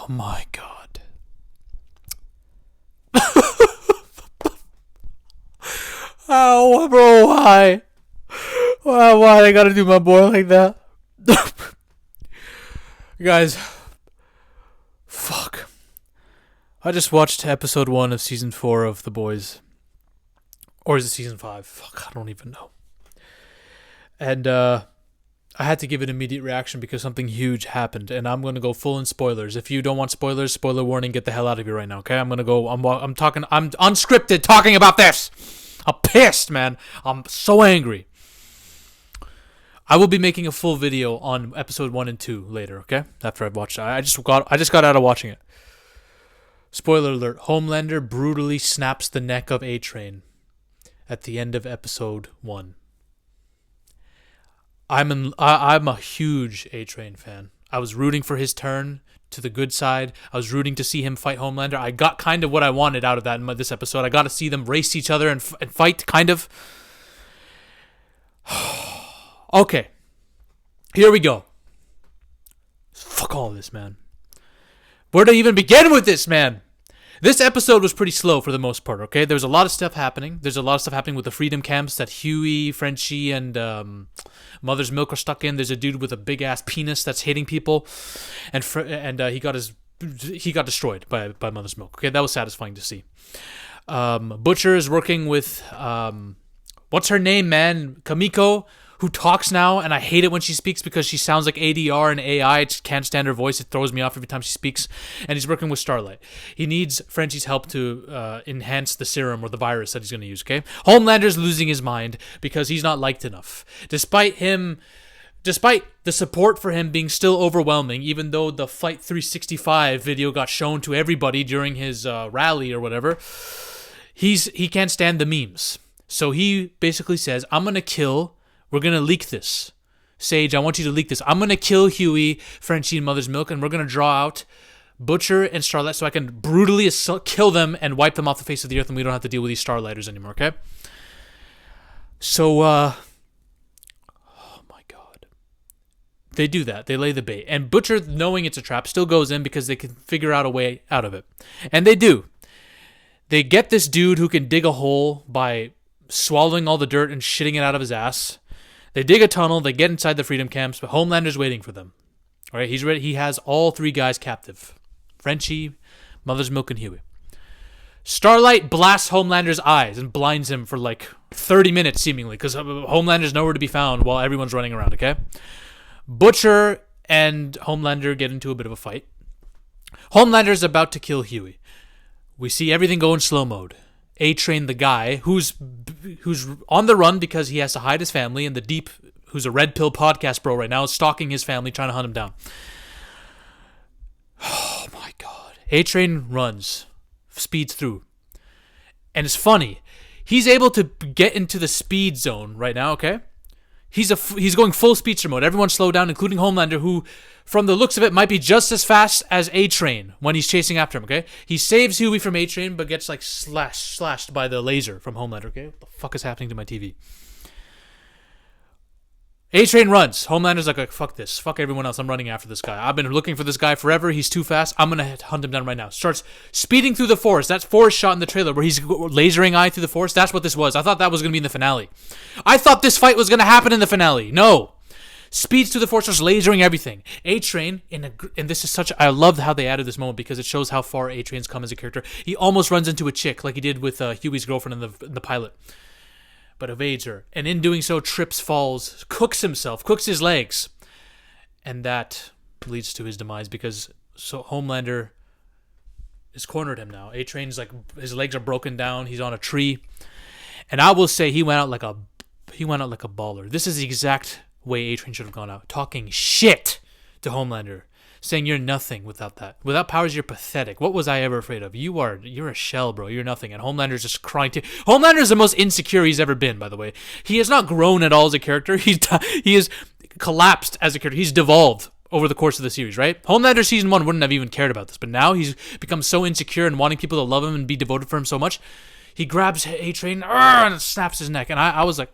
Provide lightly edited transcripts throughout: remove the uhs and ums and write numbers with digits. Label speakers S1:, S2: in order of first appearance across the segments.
S1: Oh my god. Oh, bro, why? Why they gotta do my boy like that? Guys, fuck. I just watched episode 1 of season 4 of The Boys. Or is it season 5? Fuck, I don't even know. And I had to give an immediate reaction because something huge happened, and I'm gonna go full in spoilers. If you don't want spoilers, spoiler warning, get the hell out of here right now, okay? I'm unscripted talking about this. I'm pissed, man. I'm so angry. I will be making a full video on episode 1 and 2 later, okay? After I've watched it. I just got out of watching it. Spoiler alert, Homelander brutally snaps the neck of A-Train at the end of episode 1. I'm a huge A-Train fan. I was rooting for his turn to the good side. I was rooting to see him fight Homelander. I got kind of what I wanted out of that in this episode. I got to see them race each other and fight, kind of. Okay. Here we go. Fuck all this, man. Where to even begin with this, man? This episode was pretty slow for the most part, okay? There was a lot of stuff happening. There's a lot of stuff happening with the freedom camps that Huey, Frenchie, and Mother's Milk are stuck in. There's a dude with a big-ass penis that's hitting people. And he got destroyed by Mother's Milk, okay? That was satisfying to see. Butcher is working with, what's her name, man? Kamiko, who talks now, and I hate it when she speaks because she sounds like ADR and AI. I just can't stand her voice. It throws me off every time she speaks. And he's working with Starlight. He needs Frenchie's help to enhance the serum or the virus that he's going to use, okay? Homelander's losing his mind because he's not liked enough. Despite the support for him being still overwhelming, even though the Fight 365 video got shown to everybody during his rally or whatever, he can't stand the memes. So he basically says, we're going to leak this. Sage, I want you to leak this. I'm going to kill Huey, Frenchie, and Mother's Milk, and we're going to draw out Butcher and Starlight so I can brutally kill them and wipe them off the face of the earth, and we don't have to deal with these Starlighters anymore, okay? So, oh my god. They do that. They lay the bait. And Butcher, knowing it's a trap, still goes in because they can figure out a way out of it. And they do. They get this dude who can dig a hole by swallowing all the dirt and shitting it out of his ass. They dig a tunnel, they get inside the freedom camps, but Homelander's waiting for them. All right, he's ready. He has all 3 guys captive. Frenchie, Mother's Milk, and Huey. Starlight blasts Homelander's eyes and blinds him for like 30 minutes, seemingly, because Homelander's nowhere to be found while everyone's running around, okay? Butcher and Homelander get into a bit of a fight. Homelander's about to kill Huey. We see everything go in slow mode. A-Train, the guy who's on the run because he has to hide his family, and the Deep, who's a red pill podcast bro right now, is stalking his family, trying to hunt him down. Oh my god. A-Train runs, speeds through. And it's funny. He's able to get into the speed zone right now, okay? He's going full speedster mode. Everyone slow down, including Homelander, who, from the looks of it, might be just as fast as A-Train when he's chasing after him, okay? He saves Huey from A-Train, but gets, like, slashed by the laser from Homelander, okay? What the fuck is happening to my TV? A-Train runs. Homelander's like, fuck this. Fuck everyone else. I'm running after this guy. I've been looking for this guy forever. He's too fast. I'm going to hunt him down right now. Starts speeding through the forest. That's forest shot in the trailer where he's lasering eye through the forest. That's what this was. I thought that was going to be in the finale. I thought this fight was going to happen in the finale. No. Speeds through the forest, starts lasering everything. A-Train, and this is such... I love how they added this moment because it shows how far A-Train's come as a character. He almost runs into a chick like he did with Huey's girlfriend in the pilot, but evades her, and in doing so trips, falls, cooks his legs, and that leads to his demise because Homelander has cornered him now. A-Train's like, his legs are broken down, he's on a tree, and I will say he went out like a baller. This is the exact way A-Train should have gone out, talking shit to Homelander, saying you're nothing without that. Without powers, you're pathetic. What was I ever afraid of? You're a shell, bro. You're nothing. And Homelander's just crying too. Homelander's the most insecure he's ever been, by the way. He has not grown at all as a character. He has collapsed as a character. He's devolved over the course of the series, right? Homelander season 1 wouldn't have even cared about this, but now he's become so insecure and wanting people to love him and be devoted for him so much, he grabs A-Train and snaps his neck. And I was like,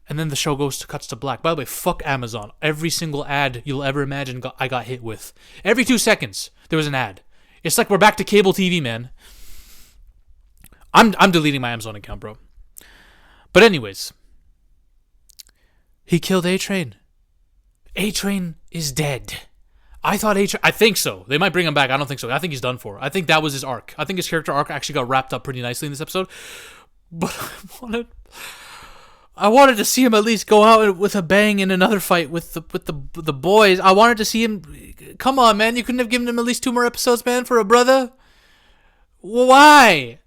S1: And then the show cuts to black. By the way, fuck Amazon. Every single ad you'll ever imagine I got hit with. Every 2 seconds, there was an ad. It's like we're back to cable TV, man. I'm deleting my Amazon account, bro. But anyways, he killed A-Train. A-Train is dead. I thought A-Train... I think so. They might bring him back. I don't think so. I think he's done for. I think that was his arc. I think his character arc actually got wrapped up pretty nicely in this episode. But I wanted to see him at least go out with a bang in another fight with the boys. I wanted to see him... Come on, man. You couldn't have given him at least 2 more episodes, man, for a brother? Why?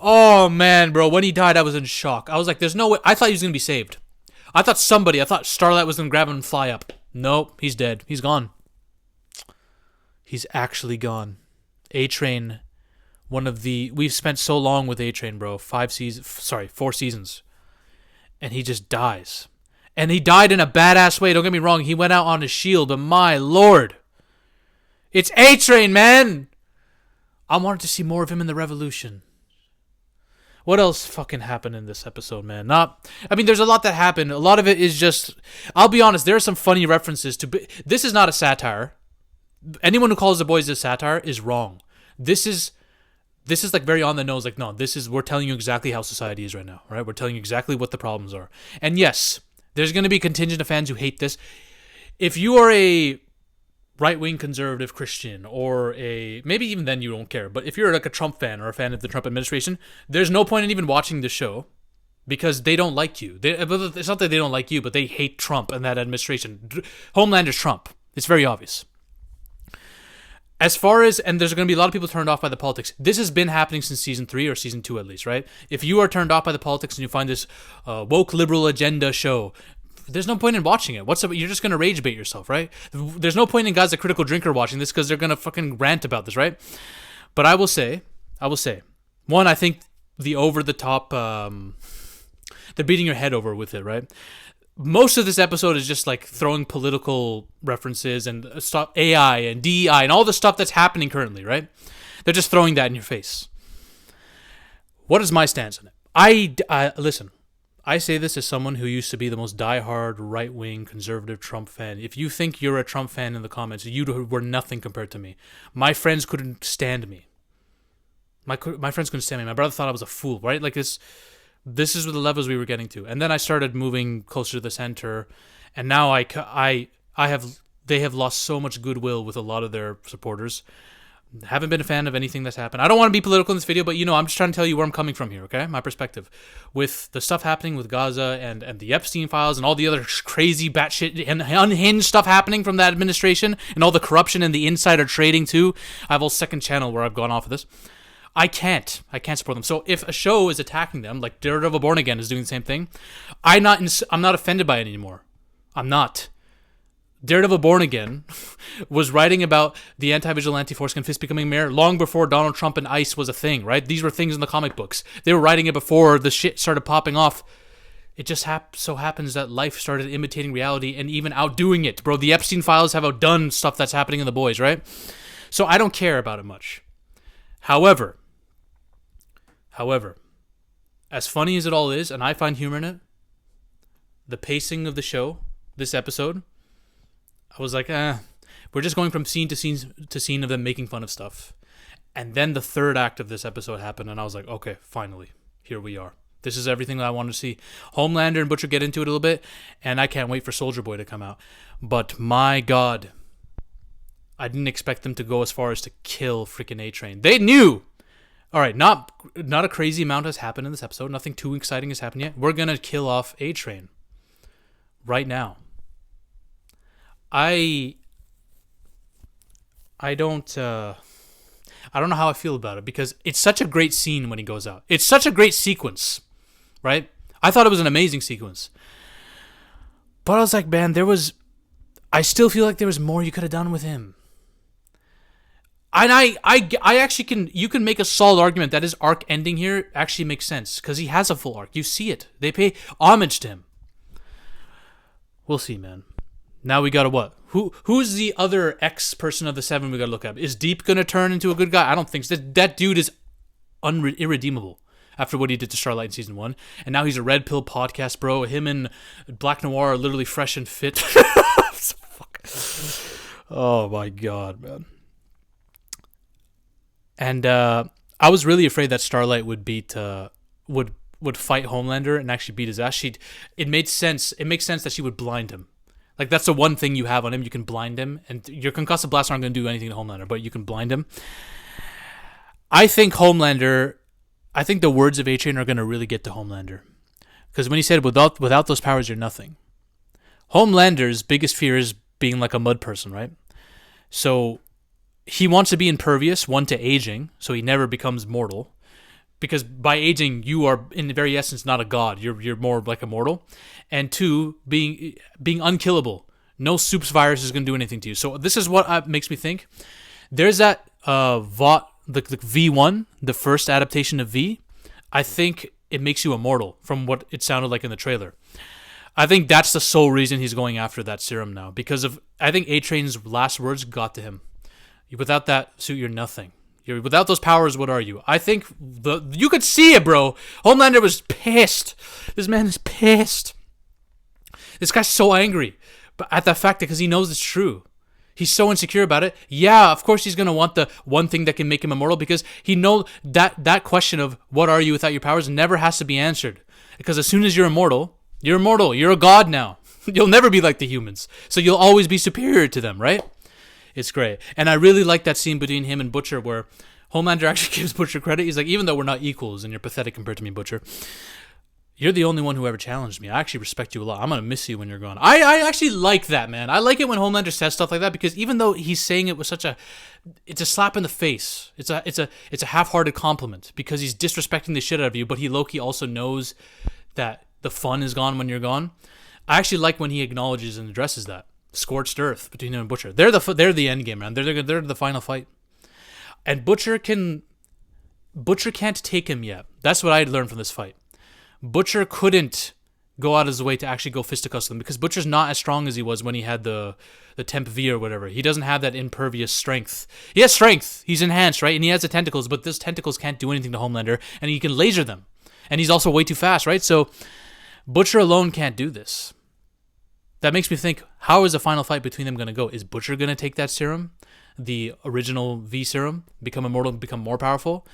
S1: Oh, man, bro. When he died, I was in shock. I was like, there's no way... I thought he was going to be saved. I thought Starlight was going to grab him and fly up. Nope, he's dead. He's gone. He's actually gone. A-Train, we've spent so long with A-Train, bro. 4 seasons. And he just dies. And he died in a badass way. Don't get me wrong. He went out on his shield, but my lord. It's A-Train, man. I wanted to see more of him in the Revolution. What else fucking happened in this episode, man? There's a lot that happened. A lot of it is just... I'll be honest, there are some funny references to... This is not a satire. Anyone who calls The Boys a satire is wrong. This is like very on the nose. Like, no, we're telling you exactly how society is right now, right? We're telling you exactly what the problems are. And yes, there's going to be a contingent of fans who hate this. If you are a right-wing conservative Christian or maybe even then you don't care, but if you're like a Trump fan or a fan of the Trump administration, there's no point in even watching the show because they don't like you. It's not that they don't like you, but they hate Trump and that administration. Homelander's Trump. It's very obvious. As far as, and there's going to be a lot of people turned off by the politics. This has been happening since season 3 or season 2 at least, right? If you are turned off by the politics and you find this woke liberal agenda show, there's no point in watching it. You're just going to rage bait yourself, right? There's no point in guys like Critical Drinker watching this because they're going to fucking rant about this, right? But I will say, one, I think the over-the-top, they're beating your head over with it, right? Most of this episode is just like throwing political references and AI and DEI and all the stuff that's happening currently, right? They're just throwing that in your face. What is my stance on it? Listen, I say this as someone who used to be the most diehard right-wing conservative Trump fan. If you think you're a Trump fan in the comments, you were nothing compared to me. My friends couldn't stand me. My friends couldn't stand me. My brother thought I was a fool, right? Like this is the levels we were getting to. And then I started moving closer to the center, and now they have lost so much goodwill with a lot of their supporters. Haven't been a fan of anything that's happened. I don't want to be political in this video, but I'm just trying to tell you where I'm coming from here, okay? My perspective. With the stuff happening with Gaza and the Epstein files and all the other crazy batshit and unhinged stuff happening from that administration and all the corruption and the insider trading too. I have a whole second channel where I've gone off of this. I can't support them. So if a show is attacking them, like Daredevil Born Again is doing the same thing, I'm not offended by it anymore. I'm not. Daredevil Born Again was writing about the anti-vigilante Foreskin Fist becoming mayor long before Donald Trump and ICE was a thing, right? These were things in the comic books. They were writing it before the shit started popping off. It just so happens that life started imitating reality and even outdoing it. Bro, the Epstein files have outdone stuff that's happening in The Boys, right? So I don't care about it much. However, as funny as it all is, and I find humor in it, the pacing of the show, this episode, I was like, we're just going from scene to scene of them making fun of stuff. And then the third act of this episode happened, and I was like, okay, finally, here we are. This is everything that I wanted to see. Homelander and Butcher get into it a little bit, and I can't wait for Soldier Boy to come out. But my God, I didn't expect them to go as far as to kill freaking A-Train. They knew! All right, not a crazy amount has happened in this episode. Nothing too exciting has happened yet. We're going to kill off A-Train right now. I don't know how I feel about it because it's such a great scene when he goes out. It's such a great sequence, right? I thought it was an amazing sequence. But I was like, man, I still feel like there was more you could have done with him. And I actually you can make a solid argument that his arc ending here actually makes sense because he has a full arc. You see it. They pay homage to him. We'll see, man. Now we gotta what? Who's the other ex-person of the 7 we gotta look at? Is Deep gonna turn into a good guy? I don't think so. That dude is irredeemable. after what he did to Starlight in season 1. And now he's a Red Pill podcast, bro. Him and Black Noir are literally fresh and fit. Fuck. Oh my god, man. And I was really afraid that Starlight would fight Homelander and actually beat his ass. It made sense. It makes sense that she would blind him. Like, that's the one thing you have on him. You can blind him, and your concussive blasts aren't going to do anything to Homelander, but you can blind him. I think the words of A-Train are going to really get to Homelander. Because when he said, without those powers, you're nothing. Homelander's biggest fear is being like a mud person, right? So he wants to be impervious, one, to aging, so he never becomes mortal. Because by aging, you are, in the very essence, not a god. You're more like a mortal. And 2, being unkillable. No soups virus is going to do anything to you. So this is what makes me think. There's that the V1, the first adaptation of V. I think it makes you immortal from what it sounded like in the trailer. I think that's the sole reason he's going after that serum now. Because I think A-Train's last words got to him. Without that suit, you're nothing. Without those powers, what are you? I think you could see it, bro. Homelander was pissed. This man is pissed. This guy's so angry at the fact that because he knows it's true. He's so insecure about it. Yeah, of course he's going to want the one thing that can make him immortal because he knows that question of what are you without your powers never has to be answered. Because as soon as you're immortal. You're a god now. You'll never be like the humans. So you'll always be superior to them, right? It's great. And I really like that scene between him and Butcher where Homelander actually gives Butcher credit. He's like, even though we're not equals and you're pathetic compared to me, Butcher, you're the only one who ever challenged me. I actually respect you a lot. I'm going to miss you when you're gone. I actually like that, man. I like it when Homelander says stuff like that because even though he's saying it with it's a slap in the face. It's a half-hearted compliment because he's disrespecting the shit out of you, but he low-key also knows that the fun is gone when you're gone. I actually like when he acknowledges and addresses that. Scorched earth between him and Butcher. They're the end game, man. They're the final fight. And Butcher can't take him yet. That's what I learned from this fight. Butcher couldn't go out of his way to actually go fisticuffs them because Butcher's not as strong as he was when he had the Temp V or whatever. He doesn't have that impervious strength. He has strength. He's enhanced, right? And he has the tentacles, but those tentacles can't do anything to Homelander, and he can laser them. And he's also way too fast, right? So Butcher alone can't do this. That makes me think, how is the final fight between them going to go? Is Butcher going to take that serum, the original V serum, become immortal, become more powerful?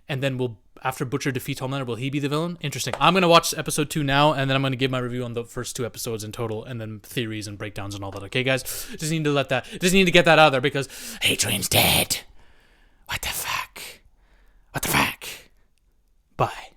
S1: And then after Butcher defeats Homelander, will he be the villain? Interesting. I'm going to watch episode 2 now, and then I'm going to give my review on the first 2 episodes in total, and then theories and breakdowns and all that. Okay, guys? Just need to get that out there because A-Train's dead. What the fuck? Bye.